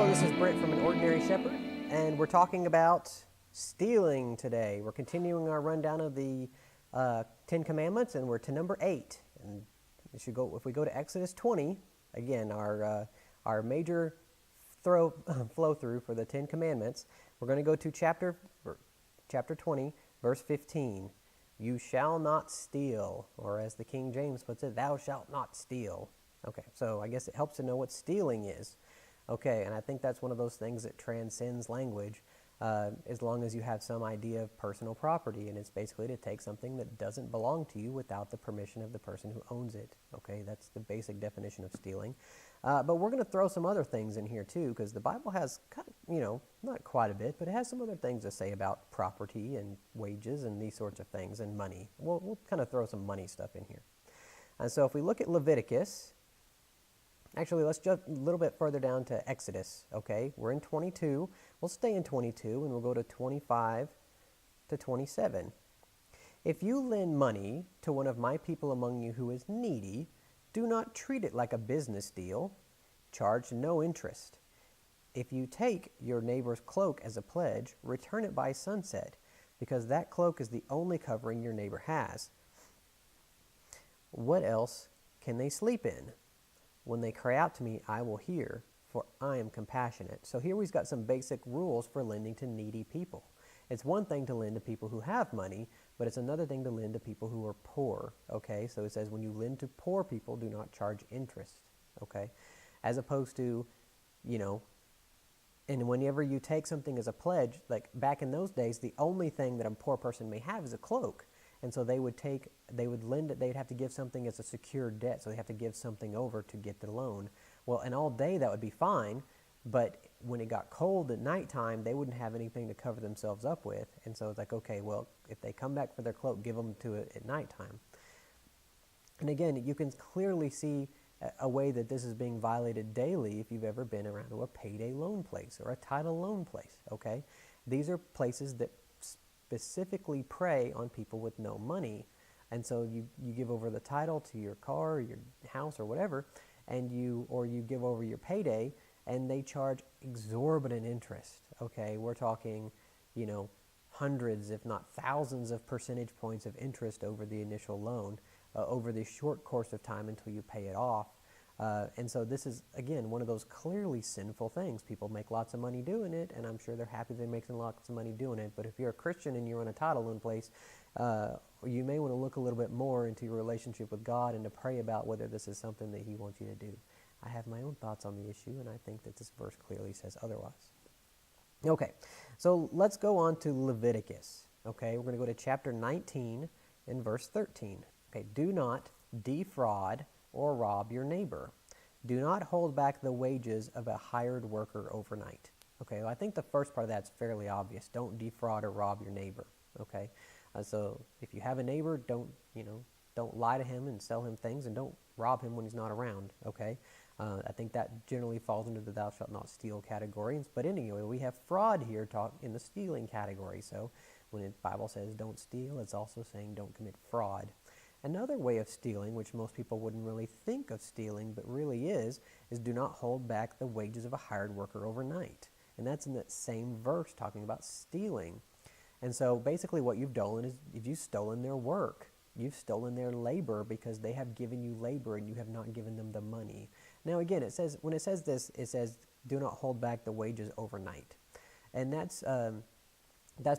this is Brent from An Ordinary Shepherd, and we're talking about stealing today. We're continuing our rundown of the Ten Commandments, and we're to number 8. And if we go to Exodus 20, again, our major flow through for the Ten Commandments, we're going to go to chapter 20, verse 15. You shall not steal, or as the King James puts it, thou shalt not steal. Okay, so I guess it helps to know what stealing is. Okay, and I think that's one of those things that transcends language, as long as you have some idea of personal property, and it's basically to take something that doesn't belong to you without the permission of the person who owns it. Okay, that's the basic definition of stealing. But we're going to throw some other things in here too, because the Bible has, not quite a bit, but it has some other things to say about property and wages and these sorts of things and money. We'll kind of throw some money stuff in here. And so if we look at Leviticus, actually, let's jump a little bit further down to Exodus, okay? We're in 22. We'll stay in 22, and we'll go to 25 to 27. If you lend money to one of my people among you who is needy, do not treat it like a business deal. Charge no interest. If you take your neighbor's cloak as a pledge, return it by sunset, because that cloak is the only covering your neighbor has. What else can they sleep in? When they cry out to me, I will hear, for I am compassionate. So here we've got some basic rules for lending to needy people. It's one thing to lend to people who have money, but it's another thing to lend to people who are poor, okay? So it says when you lend to poor people, do not charge interest, okay? As opposed to, and whenever you take something as a pledge, like back in those days, the only thing that a poor person may have is a cloak. And so they would lend it, they'd have to give something as a secured debt, so they have to give something over to get the loan. Well, and all day that would be fine, but when it got cold at nighttime, they wouldn't have anything to cover themselves up with. And so it's like, okay, well, if they come back for their cloak, give them to it at nighttime. And again, you can clearly see a way that this is being violated daily if you've ever been around to a payday loan place or a title loan place, okay? These are places that specifically prey on people with no money. And so you give over the title to your car or your house or whatever, and you give over your payday, and they charge exorbitant interest. Okay, we're talking, hundreds, if not thousands of percentage points of interest over the initial loan, over the short course of time until you pay it off. And so this is, again, one of those clearly sinful things. People make lots of money doing it, and I'm sure they're happy they're making lots of money doing it. But if you're a Christian and you run a title loan place, you may want to look a little bit more into your relationship with God and to pray about whether this is something that He wants you to do. I have my own thoughts on the issue, and I think that this verse clearly says otherwise. Okay, so let's go on to Leviticus. Okay, we're going to go to chapter 19 and verse 13. Okay, do not defraud or rob your neighbor. Do not hold back the wages of a hired worker overnight. Okay, well, I think the first part of that's fairly obvious. Don't defraud or rob your neighbor. Okay, so if you have a neighbor, don't lie to him and sell him things, and don't rob him when he's not around. Okay, I think that generally falls into the thou shalt not steal categories. But anyway, we have fraud here in the stealing category. So when the Bible says don't steal, it's also saying don't commit fraud. Another way of stealing, which most people wouldn't really think of stealing, but really is do not hold back the wages of a hired worker overnight. And that's in that same verse talking about stealing. And so basically what you've done is you've stolen their work. You've stolen their labor because they have given you labor and you have not given them the money. Now again, when it says this, it says do not hold back the wages overnight. And that's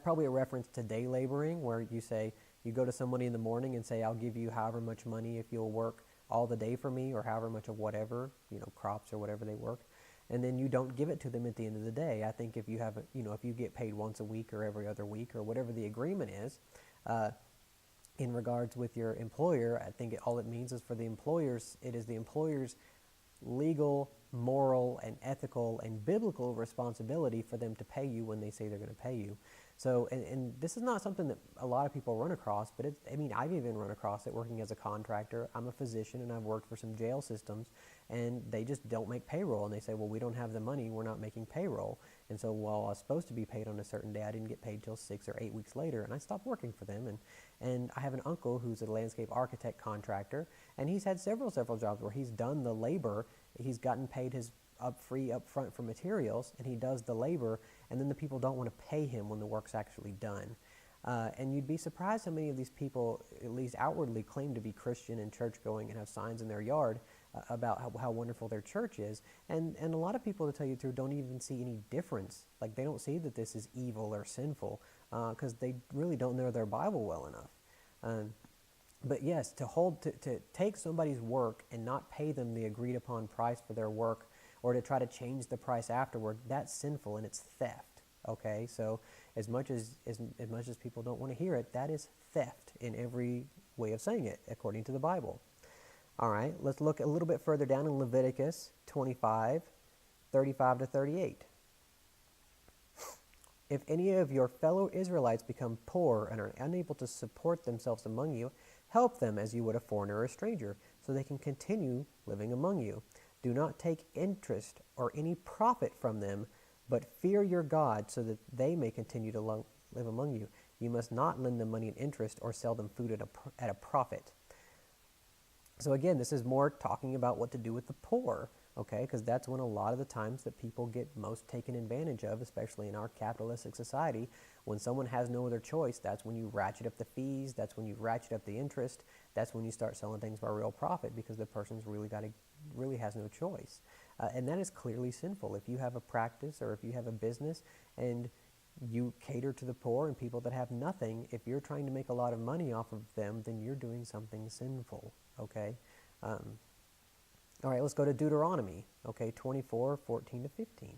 probably a reference to day laboring, where you go to somebody in the morning and say, I'll give you however much money if you'll work all the day for me, or however much of whatever, crops or whatever they work. And then you don't give it to them at the end of the day. I think if you have, if you get paid once a week or every other week or whatever the agreement is, in regards with your employer, I think all it means is for the employers, it is the employer's legal, moral, and ethical and biblical responsibility for them to pay you when they say they're going to pay you. So, and this is not something that a lot of people run across, but I've even run across it working as a contractor. I'm a physician, and I've worked for some jail systems, and they just don't make payroll. And they say, well, we don't have the money, we're not making payroll. And so while I was supposed to be paid on a certain day, I didn't get paid till 6 or 8 weeks later, and I stopped working for them. And I have an uncle who's a landscape architect contractor, and he's had several jobs where he's done the labor. He's gotten paid his free up front for materials, and he does the labor, and then the people don't want to pay him when the work's actually done. And you'd be surprised how many of these people, at least outwardly, claim to be Christian and church-going and have signs in their yard about how wonderful their church is. And a lot of people, to tell you the truth, don't even see any difference. Like, they don't see that this is evil or sinful because they really don't know their Bible well enough. But yes, to take somebody's work and not pay them the agreed upon price for their work, or to try to change the price afterward, that's sinful and it's theft. Okay, so as much as people don't want to hear it, that is theft in every way of saying it, according to the Bible. All right, let's look a little bit further down in Leviticus 25, 35 to 38. If any of your fellow Israelites become poor and are unable to support themselves among you, help them as you would a foreigner or a stranger, so they can continue living among you. Do not take interest or any profit from them, but fear your God, so that they may continue to live among you. You must not lend them money in interest or sell them food at a profit. So again, this is more talking about what to do with the poor, okay? Because that's when a lot of the times that people get most taken advantage of, especially in our capitalistic society. When someone has no other choice, that's when you ratchet up the fees, that's when you ratchet up the interest, that's when you start selling things for a real profit, because the person's really has no choice. And that is clearly sinful. If you have a practice or if you have a business and you cater to the poor and people that have nothing, if you're trying to make a lot of money off of them, then you're doing something sinful, okay? All right, let's go to Deuteronomy, okay, 24, 14 to 15.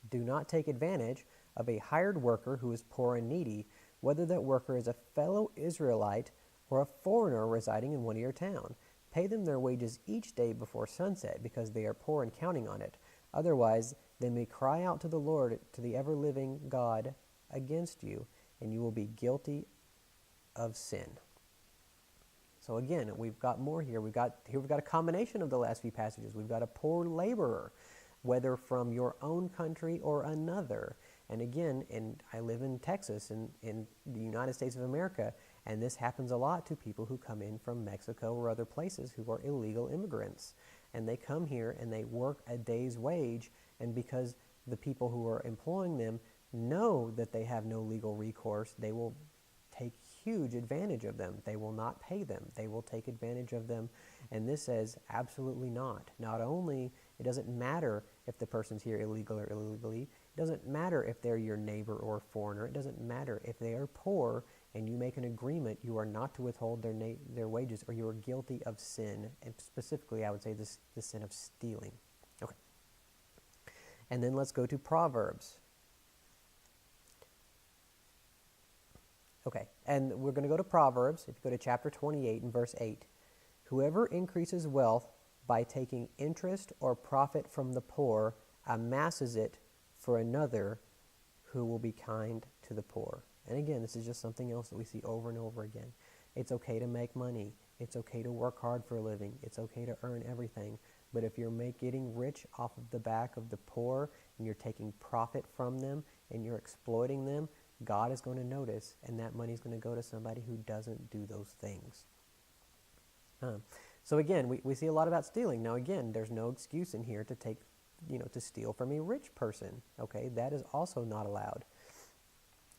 Do not take advantage of a hired worker who is poor and needy, whether that worker is a fellow Israelite or a foreigner residing in one of your town. Pay them their wages each day before sunset, because they are poor and counting on it. Otherwise, they may cry out to the Lord, to the ever-living God, against you, and you will be guilty of sin. So again, we've got more here. We've got a combination of the last few passages. We've got a poor laborer, whether from your own country or another. And again, I live in Texas, in the United States of America, and this happens a lot to people who come in from Mexico or other places who are illegal immigrants. And they come here and they work a day's wage, and because the people who are employing them know that they have no legal recourse, they will take huge advantage of them. They will not pay them. They will take advantage of them. And this says absolutely not. Not only, it doesn't matter if the person's here illegal or illegally. It doesn't matter if they're your neighbor or foreigner. It doesn't matter if they are poor and you make an agreement. You are not to withhold their wages, or you are guilty of sin. And specifically, I would say the sin of stealing. Okay. And then let's go to Proverbs. Okay, and we're going to go to Proverbs. If you go to chapter 28 and verse 8. Whoever increases wealth by taking interest or profit from the poor amasses it for another who will be kind to the poor. And again, this is just something else that we see over and over again. It's okay to make money. It's okay to work hard for a living. It's okay to earn everything. But if you're getting rich off of the back of the poor, and you're taking profit from them, and you're exploiting them, God is going to notice, and that money is going to go to somebody who doesn't do those things. So again, we see a lot about stealing. Now again, there's no excuse in here to to steal from a rich person. Okay, that is also not allowed.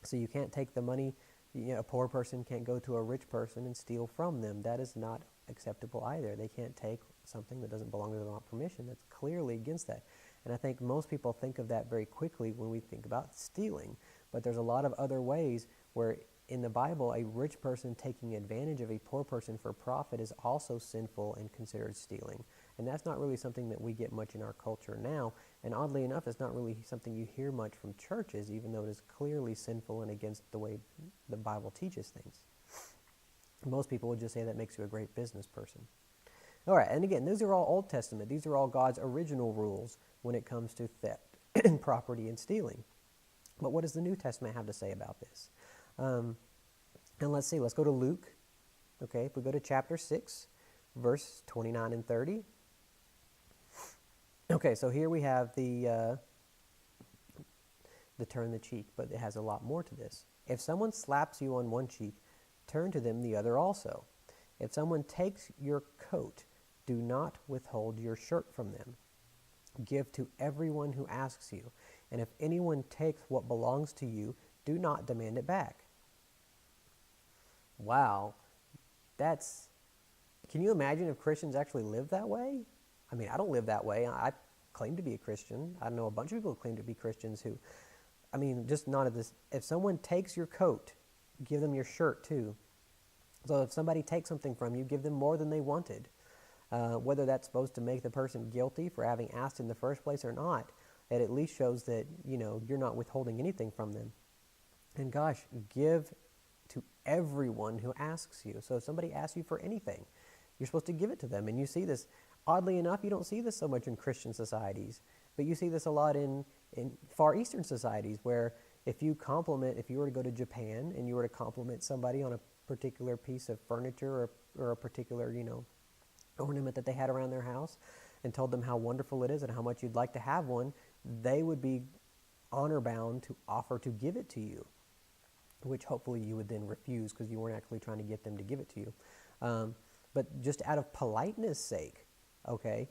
So you can't take the money. A poor person can't go to a rich person and steal from them. That is not acceptable either. They can't take something that doesn't belong to them without permission. That's clearly against that. And I think most people think of that very quickly when we think about stealing. But there's a lot of other ways where in the Bible, a rich person taking advantage of a poor person for profit is also sinful and considered stealing. And that's not really something that we get much in our culture now. And oddly enough, it's not really something you hear much from churches, even though it is clearly sinful and against the way the Bible teaches things. Most people would just say that makes you a great business person. All right, and again, these are all Old Testament. These are all God's original rules when it comes to theft and property and stealing. But what does the New Testament have to say about this? And let's see, let's go to Luke. Okay, if we go to chapter 6, verse 29 and 30. Okay, so here we have the turn the cheek, but it has a lot more to this. If someone slaps you on one cheek, turn to them the other also. If someone takes your coat, Do not withhold your shirt from them. Give to everyone who asks you. And if anyone takes what belongs to you, do not demand it back. Wow. Can you imagine if Christians actually lived that way? I mean, I don't live that way. I claim to be a Christian. I know a bunch of people who claim to be Christians who, I mean, just not of this. If someone takes your coat, give them your shirt too. So if somebody takes something from you, give them more than they wanted. Whether that's supposed to make the person guilty for having asked in the first place or not, it at least shows that, you're not withholding anything from them. And gosh, give to everyone who asks you. So if somebody asks you for anything, you're supposed to give it to them. And you see this, oddly enough, you don't see this so much in Christian societies, but you see this a lot in Far Eastern societies where if you were to go to Japan and you were to compliment somebody on a particular piece of furniture or a particular, ornament that they had around their house and told them how wonderful it is and how much you'd like to have one, they would be honor bound to offer to give it to you, which hopefully you would then refuse because you weren't actually trying to get them to give it to you. But just out of politeness sake, okay,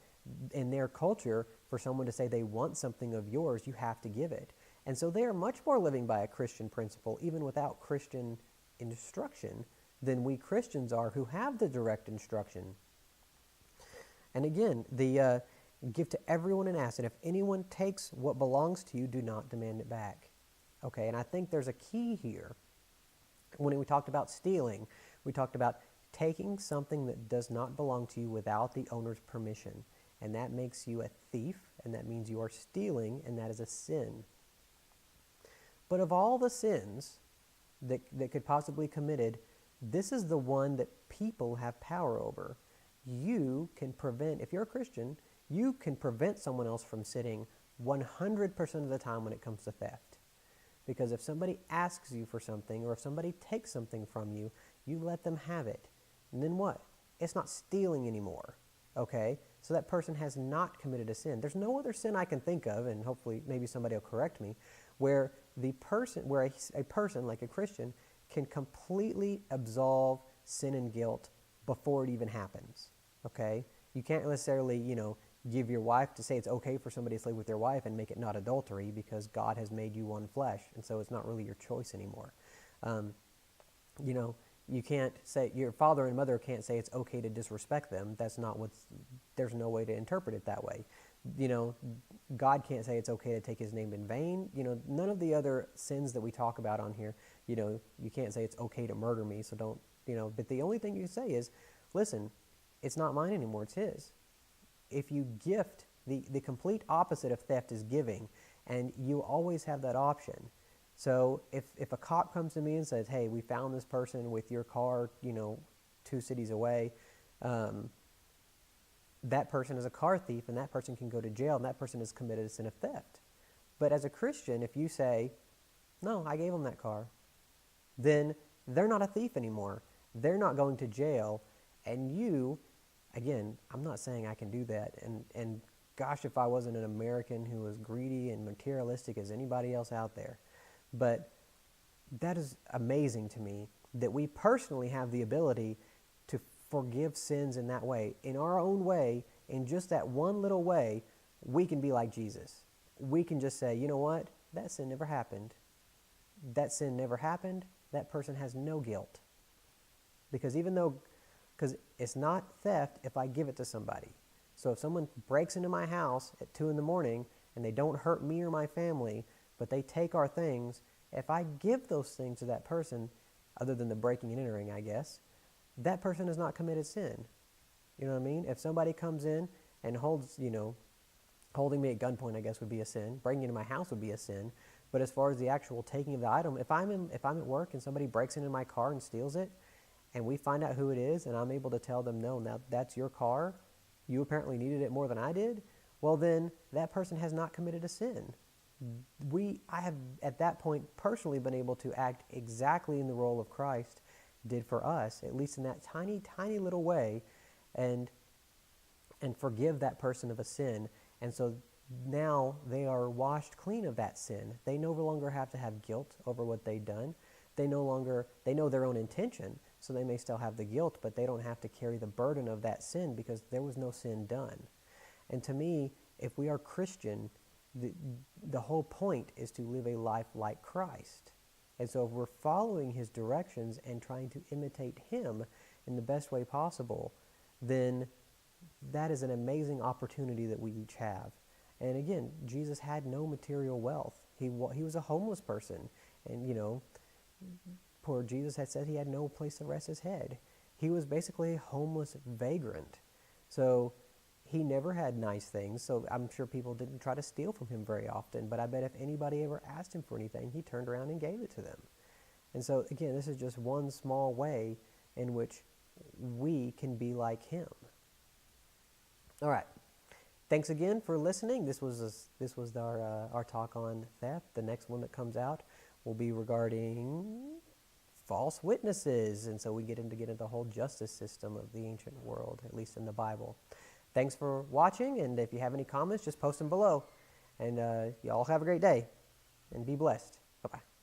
in their culture, for someone to say they want something of yours, you have to give it. And so they are much more living by a Christian principle, even without Christian instruction, than we Christians are who have the direct instruction. And again, the give to everyone and ask, and if anyone takes what belongs to you, do not demand it back. Okay, and I think there's a key here. When we talked about stealing, we talked about taking something that does not belong to you without the owner's permission. And that makes you a thief, and that means you are stealing, and that is a sin. But of all the sins that could possibly be committed, this is the one that people have power over. You can prevent, if you're a Christian, you can prevent someone else from sinning 100% of the time when it comes to theft. Because if somebody asks you for something or if somebody takes something from you, you let them have it. And then what? It's not stealing anymore, okay? So that person has not committed a sin. There's no other sin I can think of, and hopefully maybe somebody will correct me, where a person like a Christian can completely absolve sin and guilt before it even happens, okay? You can't necessarily, give your wife to say it's okay for somebody to sleep with their wife and make it not adultery because God has made you one flesh, and so it's not really your choice anymore. You can't say, your father and mother can't say it's okay to disrespect them. There's no way to interpret it that way. God can't say it's okay to take his name in vain. None of the other sins that we talk about on here, you can't say it's okay to murder me, so don't, but the only thing you can say is, listen, it's not mine anymore, it's his. If you gift, the complete opposite of theft is giving, and you always have that option. So if a cop comes to me and says, hey, we found this person with your car, 2 cities away, that person is a car thief, and that person can go to jail, and that person has committed a sin of theft. But as a Christian, if you say, no, I gave them that car, then they're not a thief anymore. They're not going to jail, and you, again, I'm not saying I can do that, and gosh, if I wasn't an American who was greedy and materialistic as anybody else out there. But that is amazing to me that we personally have the ability to forgive sins in that way. In our own way, in just that one little way, we can be like Jesus. We can just say, you know what? That sin never happened. That sin never happened. That person has no guilt. Because it's not theft if I give it to somebody. So if someone breaks into my house at 2 a.m. and they don't hurt me or my family, but they take our things, if I give those things to that person, other than the breaking and entering, I guess, that person has not committed sin. You know what I mean? If somebody comes in and holding me at gunpoint, I guess would be a sin. Breaking into my house would be a sin. But as far as the actual taking of the item, if I'm at work and somebody breaks into my car and steals it, and we find out who it is, and I'm able to tell them, no, now that's your car, you apparently needed it more than I did, well then that person has not committed a sin. I have at that point personally been able to act exactly in the role of Christ did for us, at least in that tiny, tiny little way, and forgive that person of a sin. And so now they are washed clean of that sin. They no longer have to have guilt over what they've done. They know their own intention. so they may still have the guilt, but they don't have to carry the burden of that sin because there was no sin done. And to me, if we are Christian, the whole point is to live a life like Christ. And so if we're following his directions and trying to imitate him in the best way possible, then that is an amazing opportunity that we each have. And again, Jesus had no material wealth. He was a homeless person. And, poor Jesus had said he had no place to rest his head. He was basically a homeless vagrant. So he never had nice things. So I'm sure people didn't try to steal from him very often. But I bet if anybody ever asked him for anything, he turned around and gave it to them. And so, again, this is just one small way in which we can be like him. All right. Thanks again for listening. This was our talk on theft. The next one that comes out will be regarding false witnesses, and so we get into the whole justice system of the ancient world, at least in the Bible. Thanks for watching, and if you have any comments, just post them below. And y'all have a great day, and be blessed. Bye-bye.